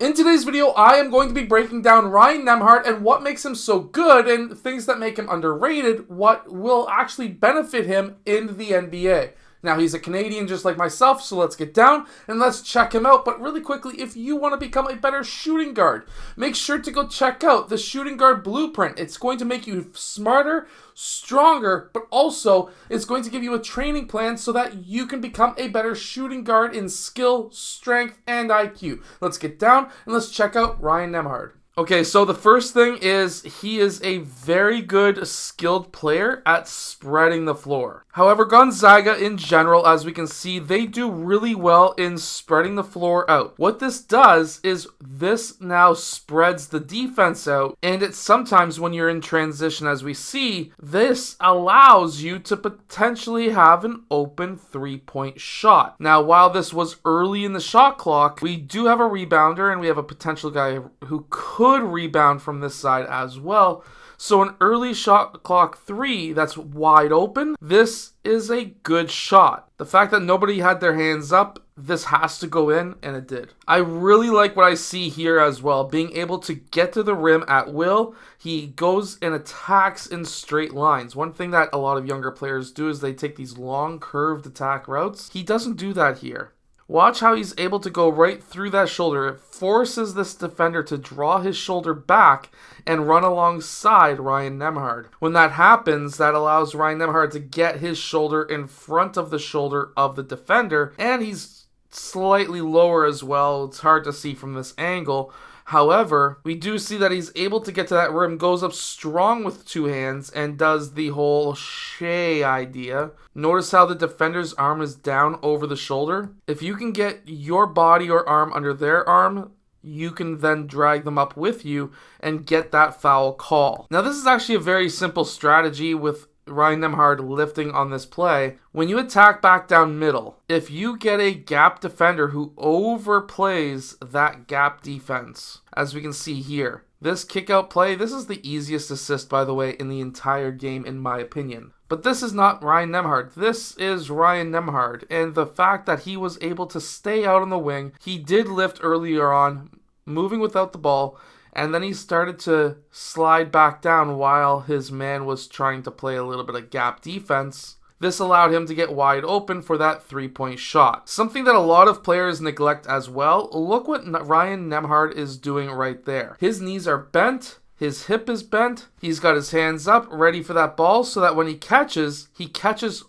In today's video, I am going to be breaking down Ryan Nembhard and what makes him so good and things that make him underrated, what will actually benefit him in the NBA. Now, he's a Canadian just like myself, so let's get down and let's check him out. But really quickly, if you want to become a better shooting guard, make sure to go check out the Shooting Guard Blueprint. It's going to make you smarter, stronger, but also it's going to give you a training plan so that you can become a better shooting guard in skill, strength, and IQ. Let's get down and let's check out Ryan Nembhard. Okay, so the first thing is he is a very good skilled player at spreading the floor. However, Gonzaga in general, as we can see, they do really well in spreading the floor out. What this does is this now spreads the defense out, and it's sometimes when you're in transition, as we see, this allows you to potentially have an open three-point shot. Now, while this was early in the shot clock, we do have a rebounder, and we have a potential guy who could rebound from this side as well. So an early shot clock three that's wide open, this is a good shot. The fact that nobody had their hands up, this has to go in, and it did. I really like what I see here as well, being able to get to the rim at will. He goes and attacks in straight lines. One thing that a lot of younger players do is they take these long curved attack routes. He doesn't do that here. Watch how he's able to go right through that shoulder. It forces this defender to draw his shoulder back and run alongside Ryan Nembhard. When that happens, that allows Ryan Nembhard to get his shoulder in front of the shoulder of the defender, and he's slightly lower as well. It's hard to see from this angle. However, we do see that he's able to get to that rim, goes up strong with two hands, and does the whole Shea idea. Notice how the defender's arm is down over the shoulder. If you can get your body or arm under their arm, you can then drag them up with you and get that foul call. Now, this is actually a very simple strategy with Ryan Nembhard lifting on this play. When you attack back down middle, if you get a gap defender who overplays that gap defense, as we can see here, this kick out play, this is the easiest assist, by the way, in the entire game, in my opinion. But this is not Ryan Nembhard. This is Ryan Nembhard. And the fact that he was able to stay out on the wing, he did lift earlier on, moving without the ball, and then he started to slide back down while his man was trying to play a little bit of gap defense. This allowed him to get wide open for that three-point shot. Something that a lot of players neglect as well. Look what Ryan Nembhard is doing right there. His knees are bent. His hip is bent. He's got his hands up, ready for that ball, so that when he catches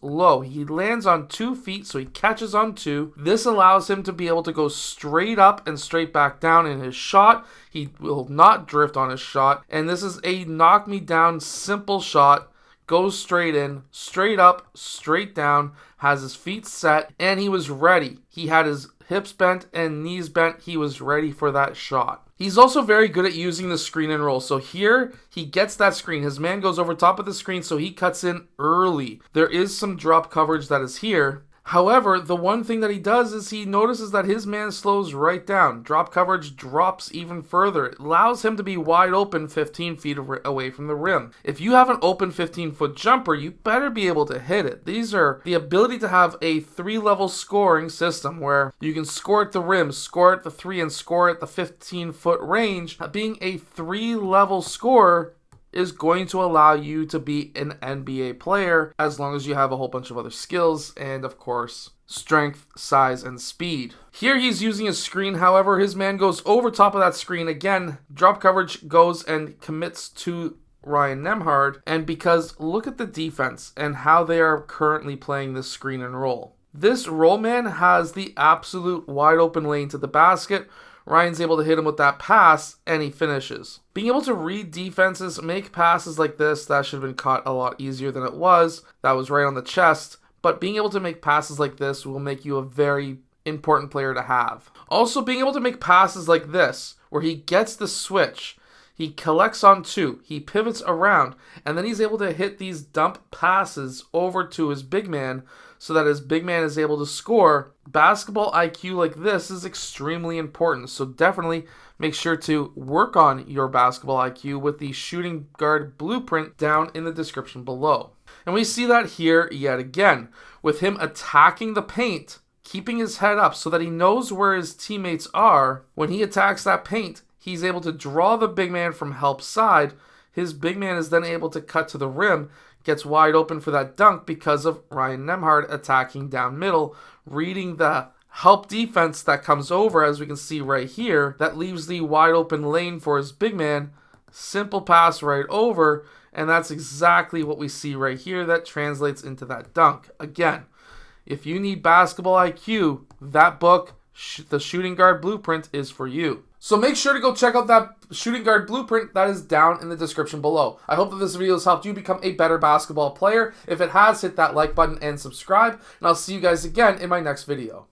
low. He lands on 2 feet, so he catches on 2. This allows him to be able to go straight up and straight back down in his shot. He will not drift on his shot. And this is a knock me down, simple shot. Goes straight in, straight up, straight down, has his feet set, and he was ready. He had his hips bent and knees bent. He was ready for that shot. He's also very good at using the screen and roll. So here, he gets that screen. His man goes over top of the screen, so he cuts in early. There is some drop coverage that is here. However, the one thing that he does is he notices that his man slows right down. Drop coverage drops even further. It allows him to be wide open 15 feet away from the rim. If you have an open 15-foot jumper, you better be able to hit it. These are the ability to have a 3-level scoring system where you can score at the rim, score at the 3, and score at the 15-foot range. Being a 3-level scorer is going to allow you to be an NBA player as long as you have a whole bunch of other skills and, of course, strength, size, and speed. Here he's using a screen. However, his man goes over top of that screen. Again, drop coverage goes and commits to Ryan Nembhard. And because look at the defense and how they are currently playing this screen and roll. This roll man has the absolute wide open lane to the basket. Ryan's able to hit him with that pass, and he finishes. Being able to read defenses, make passes like this, that should have been caught a lot easier than it was. That was right on the chest. But being able to make passes like this will make you a very important player to have. Also, being able to make passes like this, where he gets the switch, he collects on 2, he pivots around, and then he's able to hit these dump passes over to his big man so that his big man is able to score. Basketball IQ like this is extremely important, so definitely make sure to work on your basketball IQ with the Shooting Guard Blueprint down in the description below. And we see that here yet again, with him attacking the paint keeping his head up so that he knows where his teammates are. When he attacks that paint, he's able to draw the big man from help side. His big man is then able to cut to the rim, gets wide open for that dunk because of Ryan Nembhard attacking down middle, reading the help defense that comes over, as we can see right here, that leaves the wide open lane for his big man. Simple pass right over, and that's exactly what we see right here that translates into that dunk. Again, if you need basketball IQ, that book, The Shooting Guard Blueprint, is for you. So make sure to go check out that Shooting Guard Blueprint that is down in the description below. I hope that this video has helped you become a better basketball player. If it has, hit that like button and subscribe, and I'll see you guys again in my next video.